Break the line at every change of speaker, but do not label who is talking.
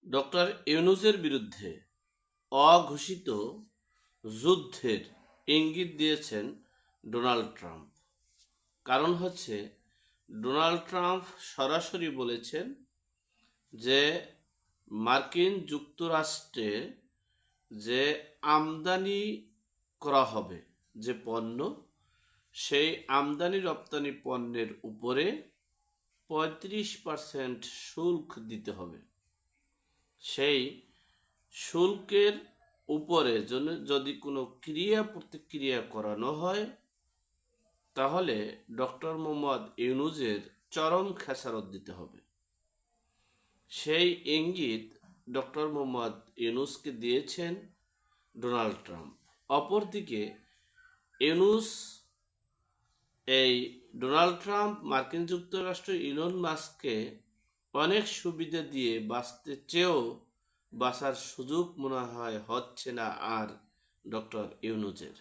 Doctor ইউনূসের বিরুদ্ধে অঘোষিত যুদ্ধের ইঙ্গিত দিয়েছেন ডোনাল্ড ট্রাম্প। কারণ হচ্ছে, ডোনাল্ড ট্রাম্প সরাসরি বলেছেন যে মার্কিন যুক্তরাষ্ট্রে যে আমদানি করা হবে যে পণ্য, সেই আমদানি রপ্তানি পণ্যের উপরে 35% শুল্ক দিতে হবে। সেই শুল্কের উপরে যদি কোনো ক্রিয়া প্রতিক্রিয়া করানো হয়, তাহলে ডক্টর মোহাম্মদ ইউনূসের চরম খেসারত দিতে হবে। সেই ইঙ্গিত ডক্টর মোহাম্মদ ইউনূসকে দিয়েছেন ডোনাল্ড ট্রাম্প। অপরদিকে ডোনাল্ড ট্রাম্প মার্কিন যুক্তরাষ্ট্র ইলন মাস্ককে অনেক সুবিধা দিয়ে বাঁচতে চেয়েও বাঁচার সুযোগ মনে হয় হচ্ছে না আর ডক্টর ইউনূসের।